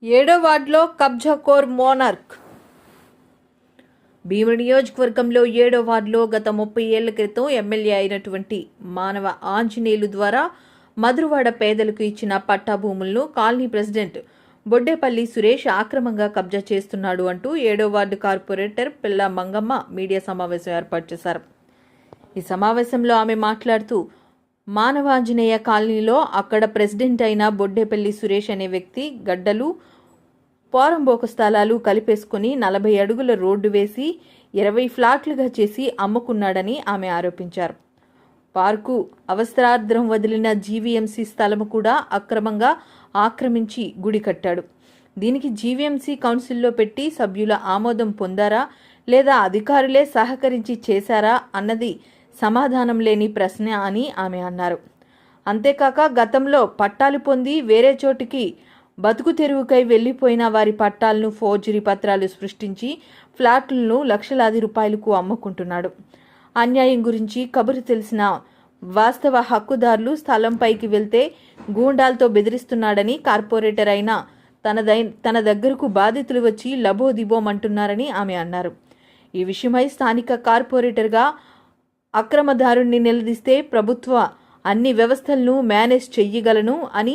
ఏడో వార్డులో కబ్జాకోర్ మోనార్క్. భీమిలి నియోజకవర్గంలో ఏడో వార్డులో గత 30 ఏళ్ల క్రితం ఎమ్మెల్యే అయినటువంటి మానవ ఆంజనేయులు ద్వారా మధురవాడ పేదలకు ఇచ్చిన పట్టా భూములను కాలనీ ప్రెసిడెంట్ బొడ్డేపల్లి సురేష్ ఆక్రమంగా కబ్జా చేస్తున్నాడు అంటూ ఏడో వార్డు కార్పొరేటర్ పిల్ల మంగమ్మ మీడియా సమావేశం ఏర్పాటు చేశారు. ఈ సమావేశంలో ఆమె మాట్లాడుతూ మానవాంజనేయ కాలనీలో అక్కడ ప్రెసిడెంట్ అయిన బొడ్డేపల్లి సురేష్ అనే వ్యక్తి గడ్డలు పోరంబోకు స్థలాలు కలిపేసుకుని 40 అడుగుల రోడ్డు వేసి 20 ఫ్లాట్లుగా చేసి అమ్ముకున్నాడని ఆమె ఆరోపించారు. పార్కు అవసరార్థం వదిలిన జీవీఎంసీ స్థలము కూడా అక్రమంగా ఆక్రమించి గుడి కట్టాడు. దీనికి జీవీఎంసీ కౌన్సిల్లో పెట్టి సభ్యుల ఆమోదం పొందారా లేదా అధికారులే సహకరించి చేశారా అన్నది సమాధానం లేని ప్రశ్న అని ఆమె అన్నారు. అంతేకాక గతంలో పట్టాలు పొంది వేరే చోటికి బతుకు తెరువుకై వెళ్లిపోయిన వారి పట్టాలను ఫోర్జరీ పత్రాలు సృష్టించి ఫ్లాట్లను లక్షలాది రూపాయలకు అమ్ముకుంటున్నాడు. అన్యాయం గురించి కబురు తెలిసిన వాస్తవ హక్కుదారులు స్థలంపైకి వెళ్తే గూండాలతో బెదిరిస్తున్నాడని, కార్పొరేటర్ అయిన తన దగ్గరకు బాధితులు వచ్చి లబోదిబోమంటున్నారని ఆమె అన్నారు. ఈ విషయమై స్థానిక కార్పొరేటర్గా అక్రమదారుణ్ణి నిలదీస్తే ప్రభుత్వ అన్ని వ్యవస్థలను మేనేజ్ చెయ్యగలను అని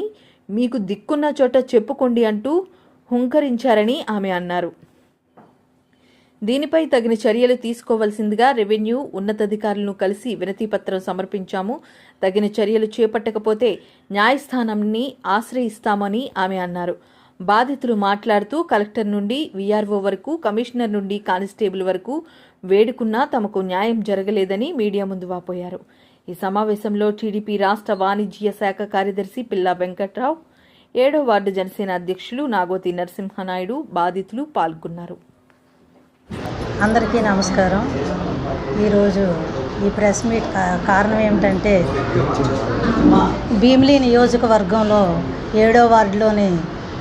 మీకు దిక్కున్న చోట చెప్పుకోండి అంటూ హుంకరించారని ఆమె అన్నారు. దీనిపై తగిన చర్యలు తీసుకోవాల్సిందిగా రెవెన్యూ ఉన్నతాధికారులను కలిసి వినతిపత్రం సమర్పించాము. తగిన చర్యలు చేపట్టకపోతే న్యాయస్థానాన్ని ఆశ్రయిస్తామని ఆమె అన్నారు. బాధితులు మాట్లాడుతూ కలెక్టర్ నుండి వీఆర్ఓ వరకు, కమిషనర్ నుండి కానిస్టేబుల్ వరకు వేడుకున్నా తమకు న్యాయం జరగలేదని మీడియా ముందు వాపోయారు. ఈ సమావేశంలో టీడీపీ రాష్ట్ర వాణిజ్య శాఖ కార్యదర్శి పిల్లా వెంకట్రావు, ఏడో వార్డు జనసేన అధ్యక్షులు నాగోతి నరసింహనాయుడు, బాధితులు పాల్గొన్నారు. అందరికీ నమస్కారం. ఈరోజు ఈ ప్రెస్ మీట్ కారణం ఏమిటంటే భీమిలి నియోజకవర్గంలో ఏడో వార్డులోని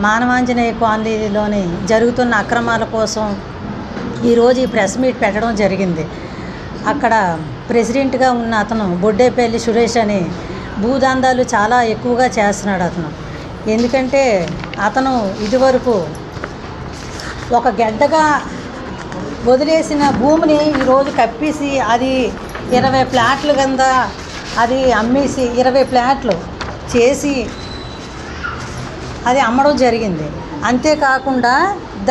మానవాంజనేయ కాలనీలోని జరుగుతున్న అక్రమాల కోసం ఈరోజు ఈ ప్రెస్ మీట్ పెట్టడం జరిగింది. అక్కడ ప్రెసిడెంట్గా ఉన్న అతను బొడ్డేపల్లి సురేష్ అని భూదందాలు చాలా ఎక్కువగా చేస్తున్నాడు అతను. ఎందుకంటే అతను ఇదివరకు ఒక గడ్డగా వదిలేసిన భూమిని ఈరోజు కప్పేసి అది 20 ఫ్లాట్లు కింద అది అమ్మేసి 20 ఫ్లాట్లు చేసి అది అమ్మడం జరిగింది. అంతేకాకుండా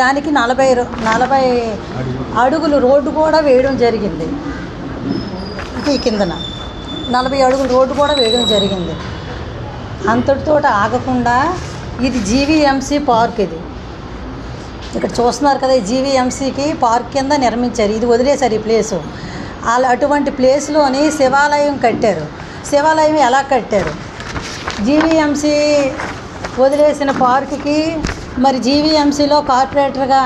దానికి 40 అడుగులు రోడ్డు కూడా వేయడం జరిగింది. ఈ కిందన 40 అడుగుల రోడ్డు కూడా వేయడం జరిగింది. అంతటితో ఆగకుండా ఇది జీవీఎంసీ పార్క్. ఇది ఇక్కడ చూస్తున్నారు కదా, ఈ జీవీఎంసీకి పార్క్ కింద నిర్మించారు. ఇది వదిలేశారు ఈ ప్లేసు. అటువంటి ప్లేస్లోని శివాలయం కట్టారు. శివాలయం ఎలా కట్టారు? జీవీఎంసీ వదిలేసిన పార్కుకి మరి జీవీఎంసీలో కార్పొరేటర్గా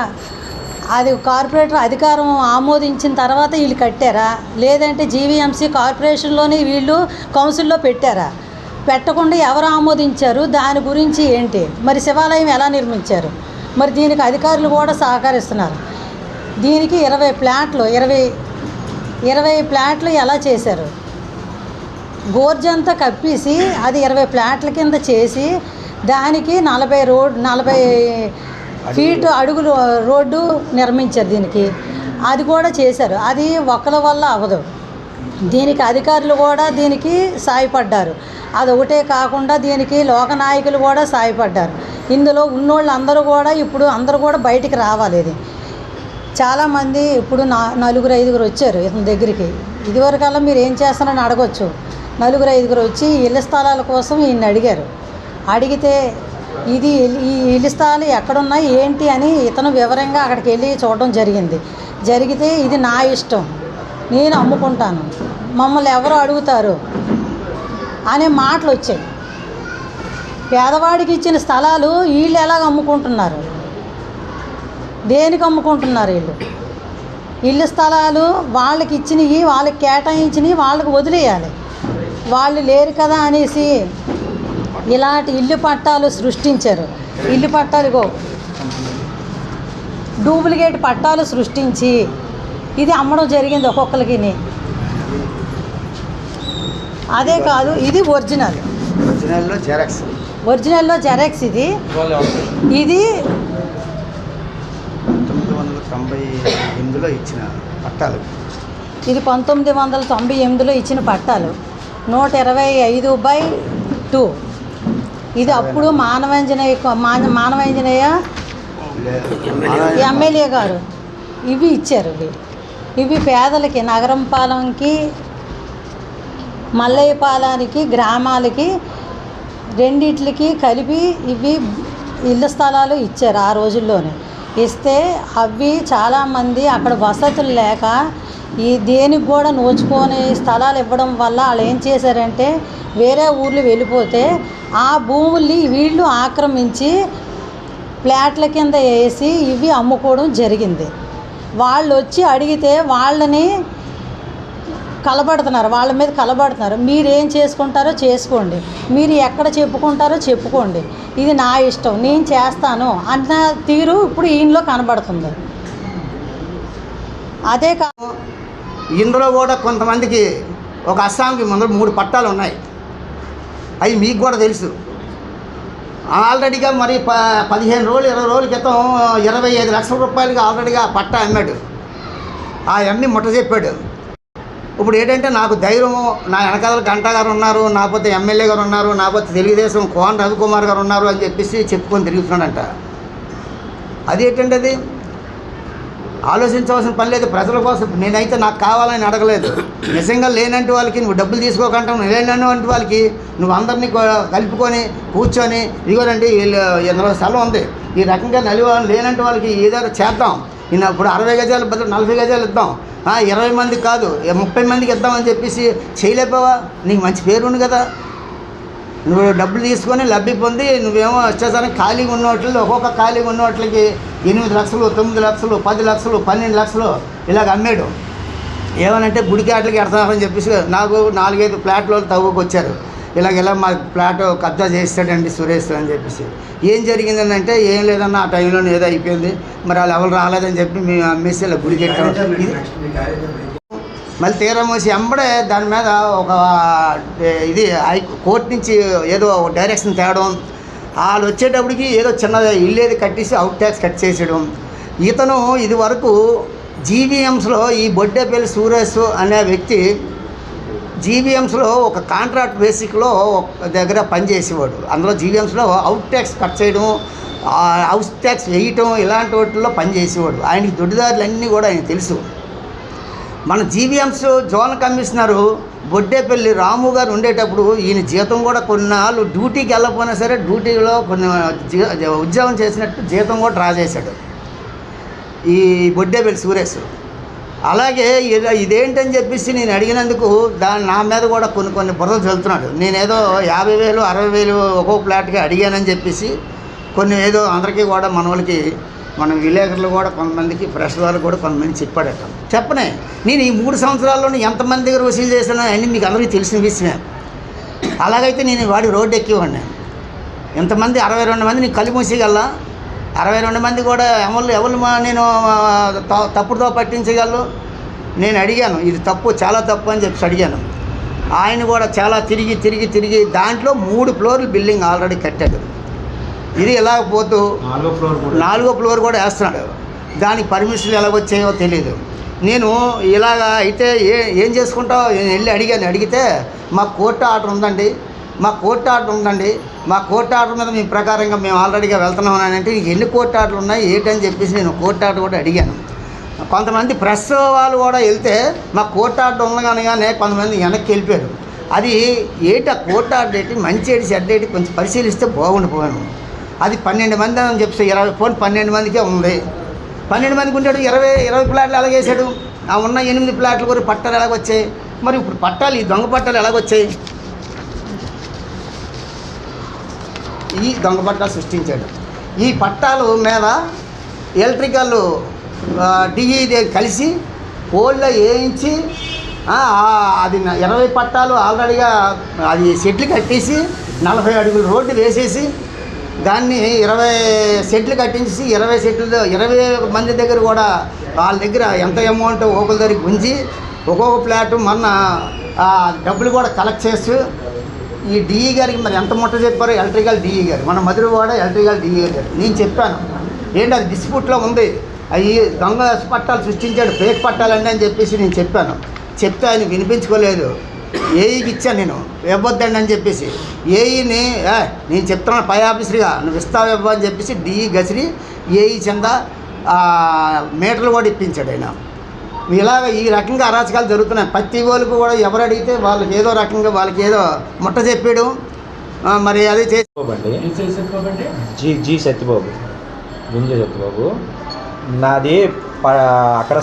అది కార్పొరేటర్ అధికారం ఆమోదించిన తర్వాత వీళ్ళు కట్టారా, లేదంటే జీవీఎంసీ కార్పొరేషన్లోని వీళ్ళు కౌన్సిల్లో పెట్టారా? పెట్టకుండా ఎవరు ఆమోదించారు? దాని గురించి ఏంటి? మరి శివాలయం ఎలా నిర్మించారు? మరి దీనికి అధికారులు కూడా సహకరిస్తున్నారు. దీనికి 20 ఫ్లాట్లు 20 ఫ్లాట్లు ఎలా చేశారు? గోర్జంతా కప్పేసి అది 20 ఫ్లాట్ల కింద చేసి దానికి 40 ఫీట్ అడుగులు రోడ్డు నిర్మించారు. దీనికి అది కూడా చేశారు. అది ఒకరి వల్ల అవ్వదు. దీనికి అధికారులు కూడా దీనికి సాయపడ్డారు. అది ఒకటే కాకుండా దీనికి లోకనాయకులు కూడా సాయపడ్డారు. ఇందులో ఉన్నోళ్ళు అందరూ కూడా ఇప్పుడు అందరూ కూడా బయటికి రావాలి. ఇది చాలామంది ఇప్పుడు 4-5 వచ్చారు ఇతని దగ్గరికి. ఇదివరకల్లా మీరు ఏం చేస్తారని అడగొచ్చు. 4-5 వచ్చి ఇళ్ల స్థలాల కోసం ఈయన్ని అడిగారు. అడిగితే ఈ ఇల్లు స్థలాలు ఎక్కడున్నాయి ఏంటి అని ఇతను వివరంగా అక్కడికి వెళ్ళి చూడడం జరిగితే ఇది నా ఇష్టం, నేను అమ్ముకుంటాను, మమ్మల్ని ఎవరు అడుగుతారు అనే మాటలు వచ్చాయి. పేదవాడికి ఇచ్చిన స్థలాలు వీళ్ళు ఎలాగ అమ్ముకుంటున్నారు? దేనికి అమ్ముకుంటున్నారు? ఇల్లు స్థలాలు వాళ్ళకి ఇచ్చినవి, వాళ్ళకి కేటాయించినవి వాళ్ళకి వదిలేయాలి. వాళ్ళు లేరు కదా అనేసి ఇలాంటి ఇల్లు పట్టాలు సృష్టించారు. ఇల్లు పట్టాలు డూప్లికేట్ పట్టాలు సృష్టించి ఇది అమ్మడం జరిగింది ఒక్కొక్కరికి. అదే కాదు, ఇది ఒరిజినల్లో జెరాక్స్ ఇది 1998లో ఇచ్చిన పట్టాలు. ఇది 1998లో ఇచ్చిన పట్టాలు 125/2. ఇది అప్పుడు మానవంజనయ్య ఎమ్మెల్యే గారు ఇవి ఇచ్చారు. ఇవి పేదలకి, నగరం పాలెంకి, మల్లయ్యపాలానికి, గ్రామాలకి రెండిట్లకి కలిపి ఇవి ఇళ్ళ స్థలాలు ఇచ్చారు ఆ రోజుల్లోనే. ఇస్తే అవి చాలామంది అక్కడ వసతులు లేక దేనికి కూడా నోచుకొని స్థలాలు ఇవ్వడం వల్ల వాళ్ళు ఏం చేశారంటే వేరే ఊర్లు వెళ్ళిపోతే ఆ భూముల్ని వీళ్ళు ఆక్రమించి ఫ్లాట్ల కింద వేసి ఇవి అమ్ముకోవడం జరిగింది. వాళ్ళు వచ్చి అడిగితే వాళ్ళని వాళ్ళ మీద కలబడుతున్నారు. మీరేం చేసుకుంటారో చేసుకోండి, మీరు ఎక్కడ చెప్పుకుంటారో చెప్పుకోండి, ఇది నా ఇష్టం, నేను చేస్తాను అన్న తీరు ఇప్పుడు ఈయనలో కనబడుతుంది. అదే ఇందులో కూడా కొంతమందికి ఒక అస్సాంకి ముందు 3 పట్టాలు ఉన్నాయి. అవి మీకు కూడా తెలుసు. ఆల్రెడీగా మరి 15 రోజులు 20 రోజుల క్రితం 25 లక్షల రూపాయలకి ఆల్రెడీగా పట్టా అమ్మాడు. ఆ అమ్మి ముట్ట చెప్పాడు. ఇప్పుడు ఏంటంటే నాకు ధైర్యము, నా వెనకాల గంటా గారు ఉన్నారు, నాపోతే ఎమ్మెల్యే గారు ఉన్నారు, నాపోతే తెలుగుదేశం కోన రవికుమార్ గారు ఉన్నారు అని చెప్పేసి చెప్పుకొని తిరుగుతున్నాడంట. అది ఏంటంటే అది ఆలోచించవలసిన పని లేదు. ప్రజల కోసం నేనైతే నాకు కావాలని అడగలేదు. నిజంగా లేనంటి వాళ్ళకి నువ్వు డబ్బులు తీసుకోకుండా లేనంటి వాళ్ళకి నువ్వు అందరినీ కలుపుకొని కూర్చొని ఇదిగోనండి ఇందులో స్థలం ఉంది, ఈ రకంగా లేనంటి వాళ్ళకి ఏదో చేద్దాం, ఇప్పుడు 60 గజాలు బదులు 40 గజాలు ఇద్దాం, 20 మందికి కాదు 30 మందికి ఇద్దామని చెప్పేసి చేయలేకపోవా? నీకు మంచి పేరు ఉంది కదా. నువ్వు డబ్బులు తీసుకొని లబ్ధి పొంది నువ్వేమో వచ్చేసరికి ఖాళీగా ఉన్నవాటిలో ఒక్కొక్క ఖాళీగా ఉన్నవాటికి 8 లక్షలు, 9 లక్షలు, 10 లక్షలు, 12 లక్షలు ఇలాగ అమ్మాడు. ఏమనంటే గుడికి ఆటలకి ఎడతామని చెప్పేసి నాకు 4-5 ఫ్లాట్లు తవ్వుకు వచ్చారు. ఇలా మా ఫ్లాట్ కబ్జా చేస్తాడండి సురేష్ అని చెప్పేసి. ఏం జరిగిందని అంటే ఏం లేదన్న ఆ టైంలో ఏదో అయిపోయింది, మరి వాళ్ళు ఎవరు రాలేదని చెప్పి మేము అమ్మేసి ఇలా గుడికి ఎట్టాము. మళ్ళీ తీరా మోసి ఎంబడే దాని మీద ఒక ఇది కోర్టు నుంచి ఏదో డైరెక్షన్ తేవడం, వాళ్ళు వచ్చేటప్పటికి ఏదో చిన్న ఇల్లు ఏది కట్టేసి అవుట్ ట్యాక్స్ కట్ చేసేయడం. ఇతను ఇది వరకు జీవీఎంస్లో ఈ బొడ్డేపల్లి సురేష్ అనే వ్యక్తి జీవీఎంస్లో ఒక కాంట్రాక్ట్ బేసిక్లో దగ్గర పనిచేసేవాడు. అందులో జీవీఎంస్లో అవుట్ ట్యాక్స్ కట్ చేయడం, హౌస్ ట్యాక్స్ వేయటం ఇలాంటి వాటిల్లో పనిచేసేవాడు. ఆయనకి దొడ్డిదారులన్నీ కూడా ఆయన తెలుసు. మన జీవీఎంస్ జోన్ కమిషనరు బొడ్డేపల్లి రాము గారు ఉండేటప్పుడు ఈయన జీతం కూడా కొన్నాళ్ళు డ్యూటీకి వెళ్ళకపోయినా సరే డ్యూటీలో కొన్ని ఉద్యోగం చేసినట్టు జీతం కూడా డ్రా చేశాడు ఈ బొడ్డేపల్లి సురేష్. అలాగే ఇదేంటని చెప్పేసి నేను అడిగినందుకు నా మీద కూడా కొన్ని బురదలు చల్లుతున్నాడు. నేనేదో 50,000 60,000 ఒక్కో ఫ్లాట్కి అడిగానని చెప్పేసి కొన్ని ఏదో అందరికీ కూడా మన వాళ్ళకి మన విలేకరులు కూడా కొంతమందికి ప్రెస్ వాళ్ళు కూడా కొంతమంది చెప్పాడట. చెప్పనే నేను ఈ 3 సంవత్సరాల్లోనే ఎంతమంది దగ్గర వసూలు చేశానో అన్నీ మీకు అందరికీ తెలిసిన విషయమే. అలాగైతే నేను వాడి రోడ్డు ఎక్కివాడిని. ఎంతమంది 62 మంది నీకు కళ్ళు మూసేయగల 62 మంది కూడా ఎవరు నేను తప్పుడుతో పట్టించగలను. నేను అడిగాను ఇది తప్పు, చాలా తప్పు అని చెప్పి అడిగాను. ఆయన కూడా చాలా తిరిగి దాంట్లో 3 ఫ్లోర్లు బిల్డింగ్ ఆల్రెడీ కట్టాడు. ఇది ఎలా పోతూ 4వ ఫ్లోర్ కూడా వేస్తున్నాడు. దానికి పర్మిషన్లు ఎలాగొచ్చాయో తెలియదు. నేను ఇలాగా అయితే ఏం చేసుకుంటావు వెళ్ళి అడిగితే మాకు కోర్టు ఆర్డర్ ఉందండి, మా కోర్టు ఆర్డర్ మీద మీ ప్రకారంగా మేము ఆల్రెడీగా వెళ్తున్నాం అని అంటే నీకు ఎన్ని కోర్టు ఆర్డర్లు ఉన్నాయి ఏంటని చెప్పేసి నేను కోర్టు ఆర్డర్ కూడా అడిగాను. కొంతమంది ప్రెస్ వాళ్ళు కూడా వెళ్తే మా కోర్టు ఆర్డర్ ఉండగానే కొంతమంది వెనక్కి వెళ్ళిపోయారు. అది ఏంటి ఆ కోర్టు ఆర్డర్ ఏంటి, మంచి ఏంటి చెడ్డ ఏంటి కొంచెం పరిశీలిస్తే బాగుండిపోయాను. అది 12 మంది అని చెప్పి 12 మందికే ఉంది. 12 మందికి ఉంటాడు. 20 ఫ్లాట్లు ఎలాగేసాడు. ఆ ఉన్న 8 ఫ్లాట్లు కూడా పట్టాలు ఎలాగొచ్చాయి? మరి ఇప్పుడు పట్టాలు ఈ దొంగ పట్టాలు ఎలాగొచ్చాయి? ఈ దొంగ పట్టాలు సృష్టించాడు. ఈ పట్టాలు మీద ఎలక్ట్రికల్ డిఈ కలిసి పోల్లో వేయించి అది 20 పట్టాలు ఆల్రెడీగా అది సెట్లు కట్టేసి 40 అడుగుల రోడ్డు వేసేసి దాన్ని 20 సెట్లు కట్టించి 20 సెట్లు 20 మంది దగ్గర కూడా వాళ్ళ దగ్గర ఎంత అమౌంట్ ఒకరి దగ్గరికి ఉంచి ఒక్కొక్క ఫ్లాట్ మొన్న డబ్బులు కూడా కలెక్ట్ చేస్తూ ఈ డిఈ గారికి మరి ఎంత ముట్ట చెప్పారో ఎలక్ట్రికల్ డిఈ గారు, మన మధురవాడ ఎలక్ట్రికల్ డిఈ గారు. నేను చెప్పాను ఏంటి అది డిస్ప్యూట్లో ఉంది, అవి దొంగ పట్టాలు సృష్టించాడు, ఫేక్ పట్టాలండి అని చెప్పేసి నేను చెప్పాను. చెప్తే ఆయన వినిపించుకోలేదు. ఏఈకి ఇచ్చాను నేను, ఇవ్వద్దండి అని చెప్పేసి. ఏఈని నేను చెప్తున్నాను పై ఆఫీసర్గా, నువ్వు ఇస్తావు ఇవ్వ అని చెప్పేసి డిఈ గసిరి ఏఈ చెంద మీటర్లు కూడా ఇప్పించాడు ఆయన. ఇలాగ ఈ రకంగా అరాచకాలు జరుగుతున్నాయి. ప్రతి వాళ్ళకు కూడా ఎవరు అడిగితే వాళ్ళకి ఏదో రకంగా వాళ్ళకి ఏదో ముట్ట చెప్పాడు. మరి అది జీ సత్యబాబు, గుంజ సత్యబాబు. నాది అక్కడ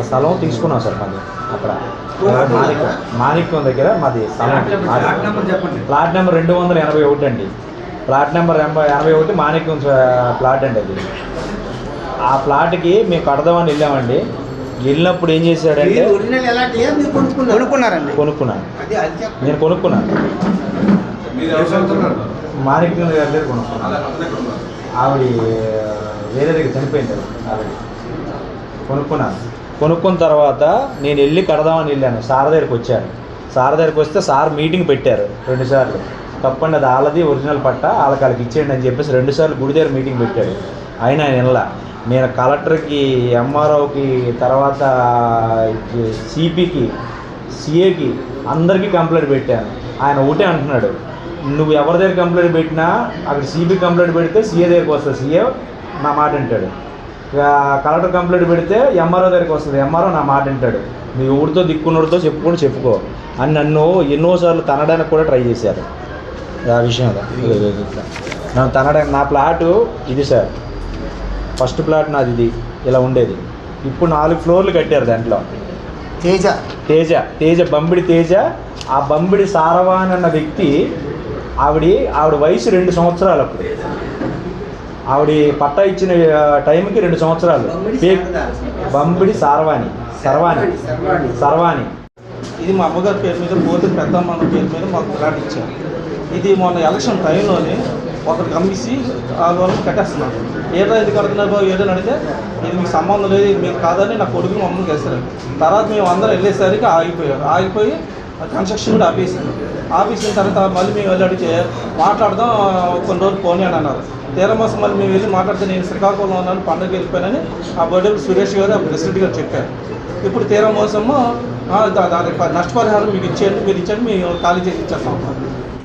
స్థలం తీసుకున్నాం సార్. మాది అక్కడ మాణిక్యం దగ్గర మాది స్థలం. ప్లాట్ నెంబర్ 281 అండి. ప్లాట్ నెంబర్ 81 మాణిక్యం ప్లాట్ అండి అది. ఆ ప్లాట్కి మేము కడదామని వెళ్ళామండి. వెళ్ళినప్పుడు ఏం చేశాడంటే కొనుక్కున్నాను. నేను కొనుక్కున్నాను. మాణిక్యం గారి దగ్గర కొనుక్కున్నాను. ఆవిడ వేరే దగ్గర చనిపోయింది ఆవిడ. కొనుక్కున్న తర్వాత నేను వెళ్ళి కడదామని వెళ్ళాను. సార్ దగ్గరికి వచ్చాను. సార్ దగ్గరికి వస్తే సార్ మీటింగ్ పెట్టారు 2 సార్లు. తప్పండి, అది వాళ్ళది ఒరిజినల్ పట్ట, వాళ్ళకి ఇచ్చేయండి అని చెప్పేసి 2 సార్లు గుడి దగ్గర మీటింగ్ పెట్టాడు. అయినా ఆయన వెళ్ళా. నేను కలెక్టర్కి, ఎంఆర్ఓకి, తర్వాత సిపికి, సిఏకి అందరికీ కంప్లైంట్ పెట్టాను. ఆయన ఒకటే అంటున్నాడు, నువ్వు ఎవరి దగ్గర కంప్లైంట్ పెట్టినా అక్కడ సిపి కంప్లైంట్ పెడితే సిఏ దగ్గరికి వస్తుంది, సిఏ నా మాట వింటాడు. కలెక్టర్ కంప్లైంట్ పెడితే ఎంఆర్ఓ దగ్గరికి వస్తుంది, ఎంఆర్ఓ నా మాట వింటాడు. నువ్వు ఎవరితో దిక్కున్నోడితో చెప్పుకో అని నన్ను ఎన్నోసార్లు తనడానికి కూడా ట్రై చేశారు. ఆ విషయంలో నన్ను తనడానికి. నా ప్లాటు ఇది సార్, ఫస్ట్ ప్లాట్ నాది ఇది, ఇలా ఉండేది. ఇప్పుడు 4 ఫ్లోర్లు కట్టారు. దాంట్లో తేజ బంబిడి తేజ. ఆ బంబిడి సారవాణి అన్న వ్యక్తి, ఆవిడ వయసు 2 సంవత్సరాలు. అప్పుడు ఆవిడ పట్టా ఇచ్చిన టైంకి 2 సంవత్సరాలు. బంబిడి సర్వాణి. ఇది మా అమ్మగారి పేరు మీద, పోతే పెద్దమ్మ పేరు మీద మాకు ప్లాట్ ఇచ్చారు. ఇది మొన్న ఎలక్షన్ టైంలోనే ఒకరికి అమ్మేసి ఆ లోన్ కట్టేస్తున్నాను. ఏదో ఇది కడుతున్నారు బాబు ఏదో అడిగితే ఇది మీకు సంబంధం లేదు, ఇది మీకు కాదని నా కొడుకుని మమ్మల్ని వేస్తారు. తర్వాత మేము అందరం వెళ్ళేసరికి ఆగిపోయి కన్స్ట్రక్షన్ కూడా ఆపేసిన తర్వాత మళ్ళీ మేము వెళ్ళి అడిగితే మాట్లాడదాం కొన్ని రోజులు పోనీ అని అన్నారు. తీరమోసం మళ్ళీ మేము వెళ్ళి మాట్లాడితే నేను శ్రీకాకుళంలో ఉన్నాను, పండుగ వెళ్ళిపోయానని ఆ బర్త్డే సురేష్ గారు ఆ ప్రెసిడెంట్ గారు చెప్పారు. ఇప్పుడు తీరమోసము దానికి నష్టపరిహారం మీకు ఇచ్చేయండి, మీరు ఇచ్చేయండి, మేము ఖాళీ చేసి ఇచ్చేస్తాం.